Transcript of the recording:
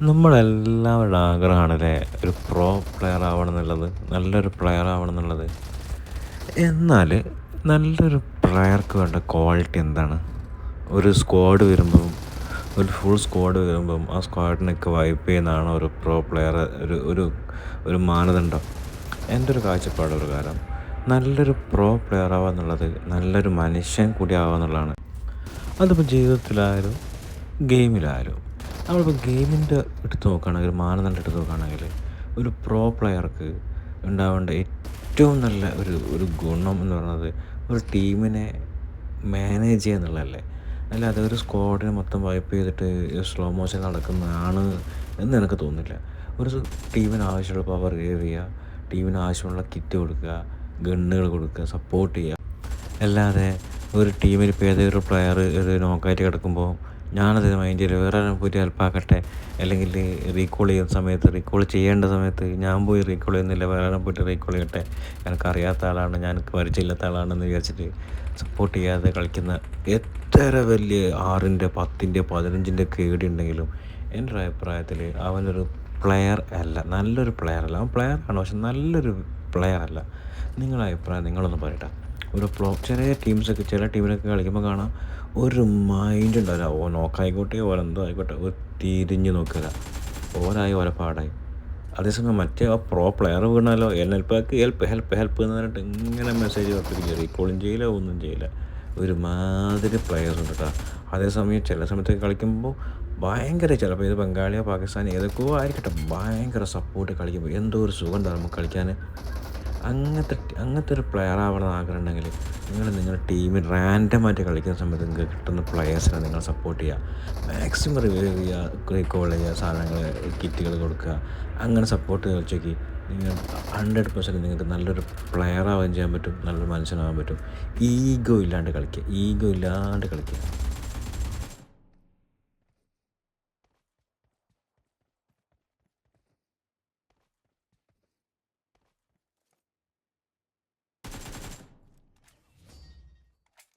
നമ്മളെല്ലാവരുടെ ആഗ്രഹമാണല്ലേ ഒരു pro player ആവണം എന്നുള്ളത്, നല്ലൊരു പ്ലെയർ ആവണം എന്നുള്ളത്. എന്നാൽ നല്ലൊരു പ്ലെയർക്ക് വേണ്ട ക്വാളിറ്റി എന്താണ്? ഒരു സ്ക്വാഡ് വരുമ്പം, ഒരു ഫുൾ സ്ക്വാഡ് വരുമ്പം ആ സ്ക്വാഡിനൊക്കെ വൈപ്പ് ചെയ്യുന്നതാണ് ഒരു പ്രോ പ്ലെയർ ഒരു ഒരു ഒരു മാനദണ്ഡം. എൻ്റെ ഒരു കാഴ്ചപ്പാട് പ്രകാരം നല്ലൊരു പ്രോ പ്ലെയർ ആവുക എന്നുള്ളത് നല്ലൊരു മനുഷ്യൻ കൂടി ആവുക എന്നുള്ളതാണ്. അതിപ്പോൾ ജീവിതത്തിലായാലും ഗെയിമിലായാലും. നമ്മളിപ്പോൾ ഗെയിമിൻ്റെ എടുത്ത് നോക്കുകയാണെങ്കിൽ, മാനദണ്ഡം എടുത്ത് നോക്കുകയാണെങ്കിൽ, ഒരു പ്രോ പ്ലെയർക്ക് ഉണ്ടാവേണ്ട ഏറ്റവും നല്ല ഒരു ഒരു ഗുണം എന്ന് പറയുന്നത് ഒരു ടീമിനെ മാനേജ് ചെയ്യുക എന്നുള്ളതല്ലേ. അല്ലാതെ ഒരു സ്ക്വാഡിനെ മൊത്തം വൈപ്പ് ചെയ്തിട്ട് സ്ലോ മോഷൻ നടക്കുന്നതാണ് എന്ന് എനിക്ക് തോന്നുന്നില്ല. ഒരു ടീമിന് ആവശ്യമുള്ള പവർ ഗേവ് ചെയ്യുക, ടീമിന് ആവശ്യമുള്ള കിറ്റ് കൊടുക്കുക, ഗണ്ണുകൾ കൊടുക്കുക, സപ്പോർട്ട് ചെയ്യുക. അല്ലാതെ ഒരു ടീമിൽ ഇപ്പോൾ ഏതൊരു പ്ലെയർ ഒരു നോക്കായിട്ട് കിടക്കുമ്പോൾ ഞാനത് മൈൻഡ് ചെയ്യില്ല, വേറെ ആരും പോയിട്ട് ഹെൽപ്പാക്കട്ടെ, അല്ലെങ്കിൽ റീകോൾ ചെയ്യുന്ന സമയത്ത്, റീകോൾ ചെയ്യേണ്ട സമയത്ത് ഞാൻ പോയി റീകോൾ ചെയ്യുന്നില്ല, വേറെ ആരും പോയിട്ട് റീകോൾ ചെയ്യട്ടെ, എനിക്കറിയാത്ത ആളാണ്, എനിക്ക് പരിചയമില്ലാത്ത ആളാണെന്ന് വിചാരിച്ചിട്ട് സപ്പോർട്ട് ചെയ്യാതെ കളിക്കുന്ന എത്ര വലിയ 6-ൻ്റെ 10-ൻ്റെ 15-ൻ്റെ കേടി ഉണ്ടെങ്കിലും എൻ്റെ ഒരു അഭിപ്രായത്തിൽ അവനൊരു പ്ലെയർ അല്ല, നല്ലൊരു പ്ലെയർ അല്ല. അവൻ പ്ലെയർ ആണ്, പക്ഷെ നല്ലൊരു പ്ലെയർ അല്ല. നിങ്ങളുടെ അഭിപ്രായം നിങ്ങളൊന്ന് പറയട്ടെ. ഒരു ചെറിയ ടീംസൊക്കെ, ചില ടീമിലൊക്കെ കളിക്കുമ്പോൾ കാണാം ഒരു മൈൻഡ് ഉണ്ടാവില്ല. നോക്കായിക്കോട്ടെ, ഓരെന്തോ ആയിക്കോട്ടെ, ഒരു തിരിഞ്ഞ് നോക്കില്ല, ഓരായി ഓരോ പാടായി. അതേസമയം മറ്റേ ആ പ്രോ പ്ലെയർ വീണാലോ ഹെൽപ്പാക്ക്, ഹെൽപ്പ് ഹെൽപ്പ് ഹെൽപ്പ് എന്ന് പറഞ്ഞിട്ട് ഇങ്ങനെ മെസ്സേജ് വർത്തിരിക്കുക, റീകോളും ചെയ്യില്ല, ഒന്നും ചെയ്യില്ല. ഒരുമാതിരി പ്ലെയേഴ്സ് ഉണ്ട് കേട്ടോ. അതേസമയം ചില സമയത്തൊക്കെ കളിക്കുമ്പോൾ ഭയങ്കര, ചിലപ്പോൾ ഇത് ബംഗാളിയോ പാകിസ്ഥാനോ ഏതൊക്കെയോ ആയിരിക്കട്ടെ, ഭയങ്കര സപ്പോർട്ട് കളിക്കുമ്പോൾ എന്തോ ഒരു സുഖം ഉണ്ടാകും നമുക്ക് കളിക്കാൻ. അങ്ങനത്തെ ഒരു പ്ലെയർ ആവണമെന്ന് ആഗ്രഹം ഉണ്ടെങ്കിൽ നിങ്ങളുടെ ടീമിൽ റാൻഡമായിട്ട് കളിക്കുന്ന സമയത്ത് നിങ്ങൾക്ക് കിട്ടുന്ന പ്ലെയേഴ്സിനെ നിങ്ങൾ സപ്പോർട്ട് ചെയ്യുക, മാക്സിമം റിവൈവ് ചെയ്യുക, റീകോൾ ചെയ്യുക, സാധനങ്ങൾ കിറ്റുകൾ കൊടുക്കുക, അങ്ങനെ സപ്പോർട്ട് കളിച്ചേക്ക് നിങ്ങൾ 100% നിങ്ങൾക്ക് നല്ലൊരു പ്ലെയർ ആവുകയും ചെയ്യാൻ പറ്റും, നല്ലൊരു മനുഷ്യനാകാൻ പറ്റും. ഈഗോ ഇല്ലാണ്ട് കളിക്കുക.